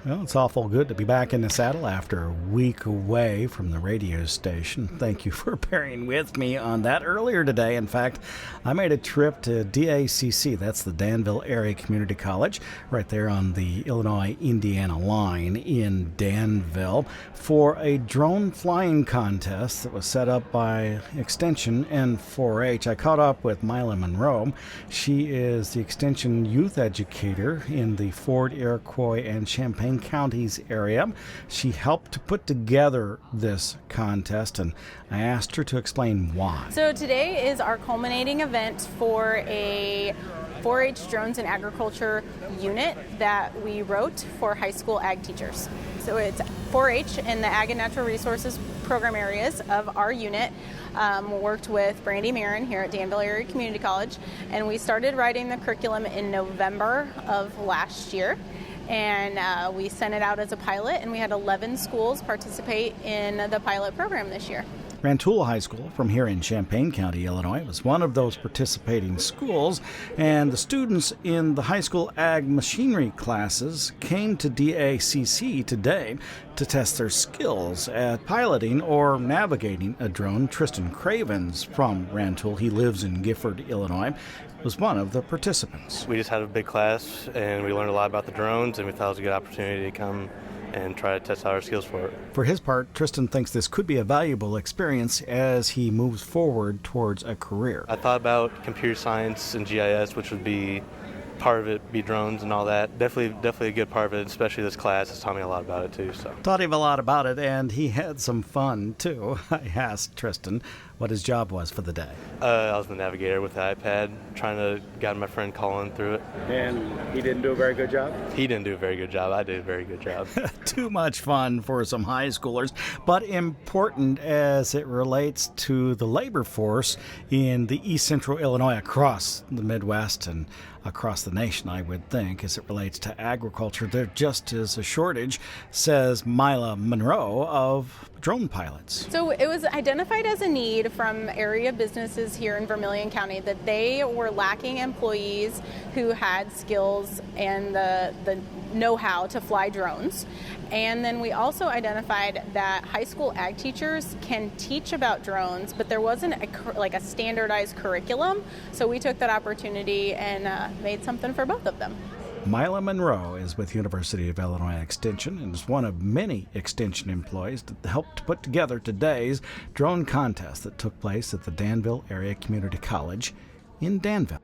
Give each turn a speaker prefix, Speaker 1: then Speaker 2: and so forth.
Speaker 1: Well, it's awful good to be back in the saddle after a week away from the radio station. Thank you for bearing with me on that. Earlier today, in fact, I made a trip to DACC. That's the Danville Area Community College, right there on the Illinois-Indiana line in Danville, for a drone flying contest that was set up by Extension and 4-H. I caught up with Mila Monroe. She is the Extension youth educator in the Ford, Iroquois, and Champaign Counties area. She helped to put together this contest, and I asked her to explain why.
Speaker 2: So today is our culminating event for a 4-H Drones in Agriculture unit that we wrote for high school ag teachers. So it's 4-H in the Ag and Natural Resources program areas of our unit. Worked with Brandy Marin here at Danville Area Community College, and we started writing the curriculum in November of last year. And we sent it out as a pilot, and we had 11 schools participate in the pilot program this year.
Speaker 1: Rantoul High School from here in Champaign County, Illinois, was one of those participating schools, and the students in the high school ag machinery classes came to DACC today to test their skills at piloting or navigating a drone. Tristan Cravens from Rantoul, he lives in Gifford, Illinois, was one of the participants.
Speaker 3: We just had a big class, and we learned a lot about the drones, and we thought it was a good opportunity to come and try to test out our skills for it.
Speaker 1: For his part, Tristan thinks this could be a valuable experience as he moves forward towards a career.
Speaker 3: I thought about computer science and GIS, which would be part of it, be drones and all that. Definitely a good part of it, especially this class has taught me a lot about it too. So
Speaker 1: taught him a lot about it, and he had some fun too. I asked Tristan what his job was for the day.
Speaker 3: I was the navigator with the iPad, trying to guide my friend Colin through it.
Speaker 4: And he didn't do a very good job?
Speaker 3: He didn't do a very good job. I did a very good job.
Speaker 1: Too much fun for some high schoolers, but important as it relates to the labor force in the East Central Illinois, across the Midwest and across the nation, I would think, as it relates to agriculture. There just is a shortage, says Mila Monroe, of drone pilots.
Speaker 2: So it was identified as a need from area businesses here in Vermilion County that they were lacking employees who had skills and the know-how to fly drones. And then we also identified that high school ag teachers can teach about drones, but there wasn't a standardized curriculum. So we took that opportunity and made something for both of them.
Speaker 1: Mila Monroe is with University of Illinois Extension and is one of many Extension employees that helped put together today's drone contest that took place at the Danville Area Community College in Danville.